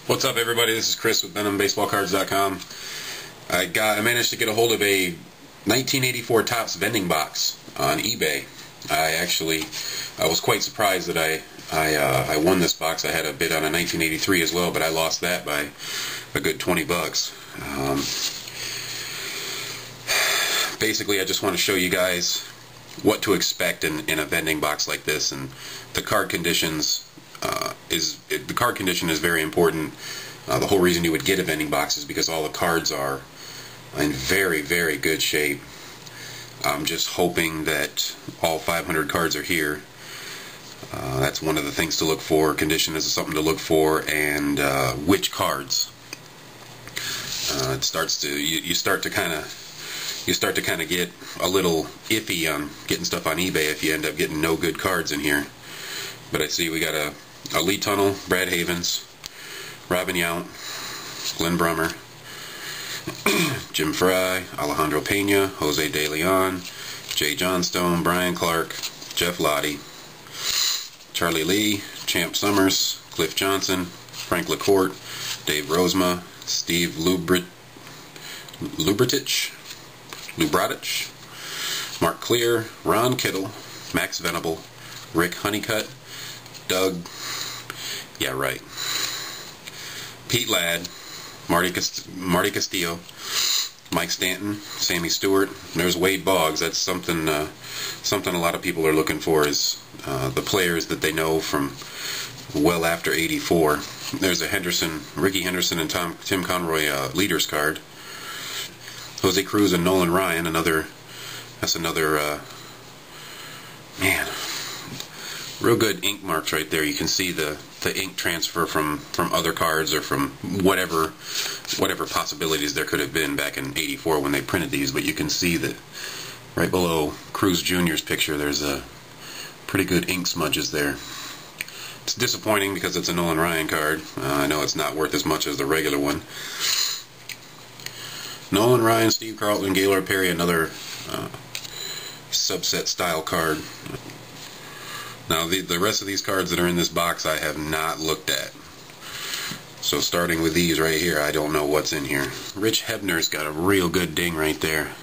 What's up, everybody? This is Chris with BenhamBaseballCards.com. I managed to get a hold of a 1984 Topps vending box on eBay. I was quite surprised that I won this box. I had a bid on a 1983 as well, but I lost that by a good 20 bucks. Basically, I just want to show you guys what to expect in a vending box like this, and the card conditions. The card condition is very important. The whole reason you would get a vending box is because all the cards are in very, very good shape. I'm just hoping that all 500 cards are here. That's one of the things to look for. Condition is something to look for, and which cards. You start to kind of get a little iffy on getting stuff on eBay if you end up getting no good cards in here. But I see we got a Lee Tunnel, Brad Havens, Robin Yount, Glenn Brummer, Jim Fry, Alejandro Pena, Jose De Leon, Jay Johnstone, Brian Clark, Jeff Lottie, Charlie Lee, Champ Summers, Cliff Johnson, Frank LaCourte, Dave Rozema, Steve Lubratich, Mark Clear, Ron Kittle, Max Venable, Rick Honeycutt, Doug, yeah right, Pete Ladd, Marty Castillo, Mike Stanton, Sammy Stewart. There's Wade Boggs. That's something a lot of people are looking for, is the players that they know from well after '84. There's a Ricky Henderson and Tim Conroy leaders card. Jose Cruz and Nolan Ryan. That's another man. Real good ink marks right there. You can see the ink transfer from other cards, or from whatever possibilities there could have been back in '84 when they printed these. But you can see that right below Cruz Jr.'s picture, there's a pretty good ink smudges there. It's disappointing because it's a Nolan Ryan card. I know it's not worth as much as the regular one. Nolan Ryan, Steve Carlton, Gaylord Perry, another subset style card. Now the rest of these cards that are in this box I have not looked at. So starting with these right here, I don't know what's in here. Rich Hebner's got a real good ding right there.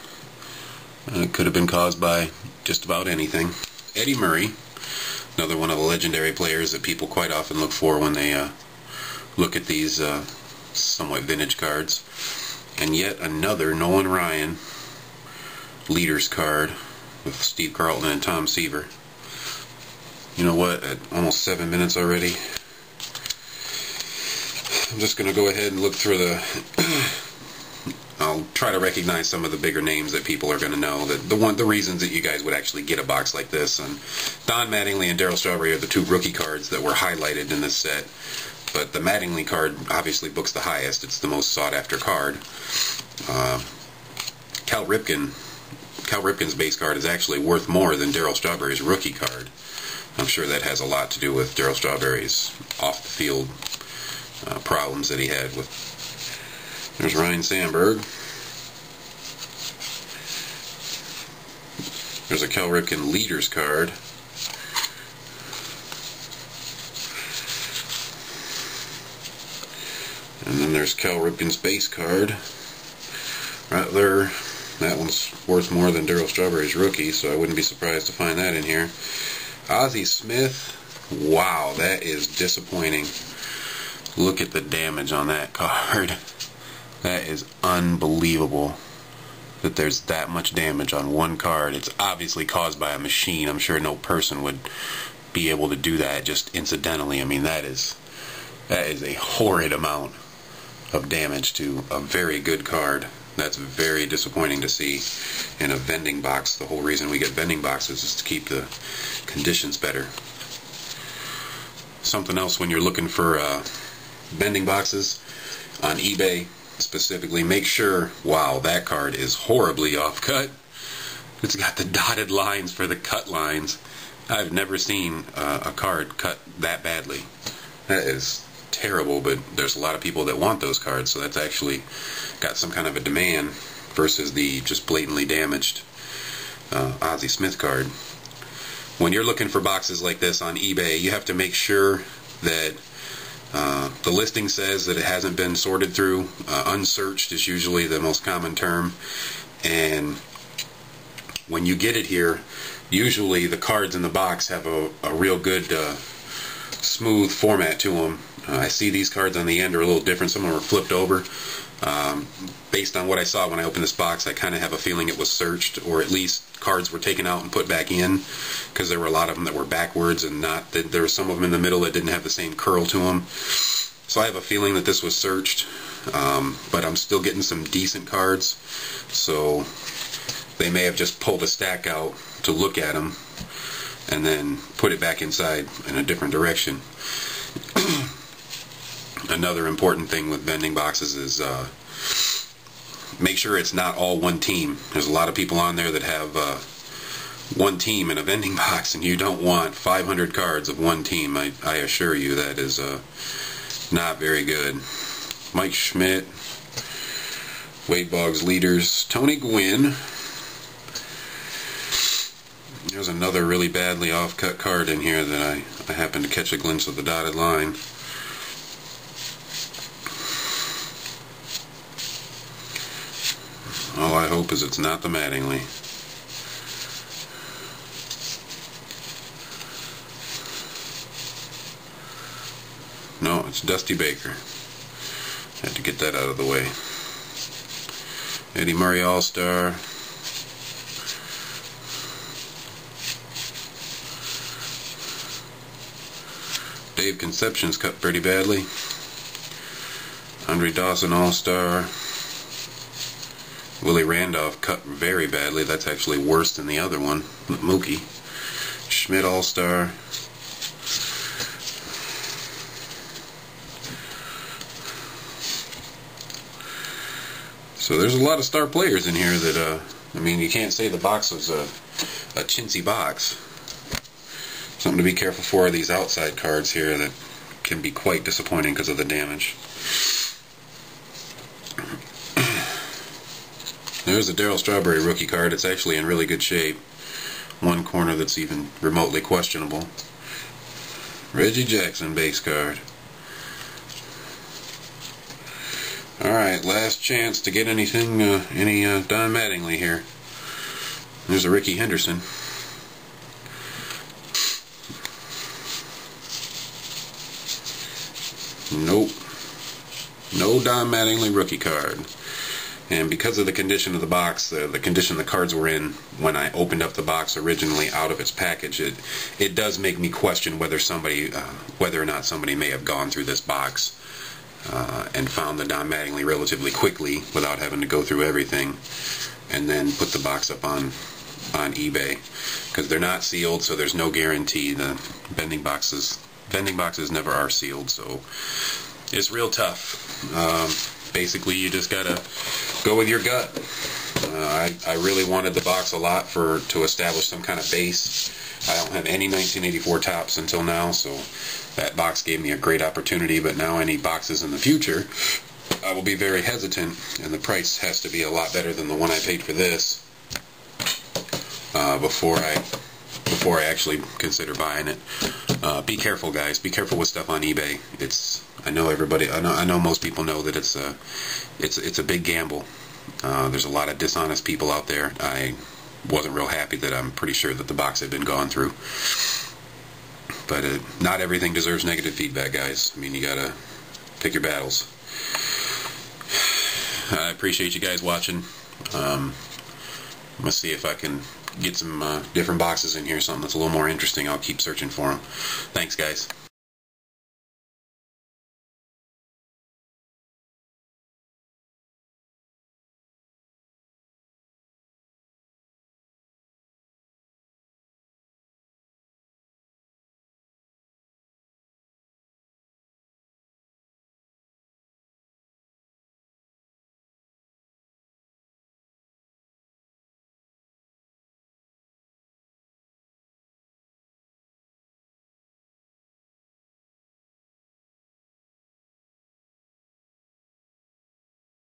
It could have been caused by just about anything. Eddie Murray, another one of the legendary players that people quite often look for when they look at these somewhat vintage cards. And yet another Nolan Ryan leaders card with Steve Carlton and Tom Seaver. You know what, at almost 7 minutes already, I'm just going to go ahead and look through I'll try to recognize some of the bigger names that people are going to know, the reasons that you guys would actually get a box like this. And Don Mattingly and Darryl Strawberry are the two rookie cards that were highlighted in this set. But the Mattingly card obviously books the highest. It's the most sought after card. Cal Ripken's base card is actually worth more than Darryl Strawberry's rookie card. I'm sure that has a lot to do with Darryl Strawberry's off-the-field problems that he had with. There's Ryan Sandberg. There's a Cal Ripken leaders card. And then there's Cal Ripken's base card. Right there. That one's worth more than Darryl Strawberry's rookie, so I wouldn't be surprised to find that in here. Ozzie Smith, wow, that is disappointing. Look at the damage on that card. That is unbelievable that there's that much damage on one card. It's obviously caused by a machine. I'm sure no person would be able to do that just incidentally. I mean, that is a horrid amount of damage to a very good card. That's very disappointing to see in a vending box. The whole reason we get vending boxes is to keep the conditions better. Something else when you're looking for vending boxes on eBay specifically, make sure, wow, that card is horribly off cut. It's got the dotted lines for the cut lines. I've never seen a card cut that badly. That is terrible, but there's a lot of people that want those cards, so that's actually got some kind of a demand versus the just blatantly damaged Ozzie Smith card. When you're looking for boxes like this on eBay, you have to make sure that The listing says that it hasn't been sorted through. Unsearched is usually the most common term, and when you get it here, usually the cards in the box have a real good smooth format to them. I see these cards on the end are a little different. Some of them are flipped over. Based on what I saw when I opened this box, I kind of have a feeling it was searched, or at least cards were taken out and put back in, because there were a lot of them that were backwards, and not that there were some of them in the middle that didn't have the same curl to them. So I have a feeling that this was searched, but I'm still getting some decent cards, so they may have just pulled a stack out to look at them and then put it back inside in a different direction. Another important thing with vending boxes is make sure it's not all one team. There's a lot of people on there that have one team in a vending box, and you don't want 500 cards of one team. I assure you that is not very good. Mike Schmidt, Wade Boggs Leaders, Tony Gwynn. There's another really badly off-cut card in here that I happened to catch a glimpse of the dotted line. All I hope is it's not the Mattingly. No, it's Dusty Baker. Had to get that out of the way. Eddie Murray All-Star. Dave Conception's cut pretty badly. Andre Dawson All-Star. Willie Randolph cut very badly. That's actually worse than the other one, Mookie. Schmidt All-Star. So there's a lot of star players in here that, I mean, you can't say the box was a chintzy box. Something to be careful for are these outside cards here that can be quite disappointing because of the damage. There's a Darryl Strawberry rookie card. It's actually in really good shape. One corner that's even remotely questionable. Reggie Jackson base card. Alright, last chance to get anything, any Don Mattingly here. There's a Ricky Henderson. Nope. No Don Mattingly rookie card. And because of the condition of the box, the condition the cards were in when I opened up the box originally out of its package, it does make me question whether whether or not somebody may have gone through this box and found the Don Mattingly relatively quickly without having to go through everything, and then put the box up on eBay, because they're not sealed, so there's no guarantee. The vending boxes never are sealed, so it's real tough. Basically, you just gotta go with your gut. I really wanted the box a lot to establish some kind of base. I don't have any 1984 tops until now, so that box gave me a great opportunity. But now any boxes in the future, I will be very hesitant, and the price has to be a lot better than the one I paid for this before I actually consider buying it. Be careful, guys. Be careful with stuff on eBay. I know most people know that it's a big gamble. There's a lot of dishonest people out there. I wasn't real happy that I'm pretty sure that the box had been gone through. But not everything deserves negative feedback, guys. I mean, you gotta pick your battles. I appreciate you guys watching. I'm gonna see if I can get some different boxes in here, something that's a little more interesting. I'll keep searching for them. Thanks, guys.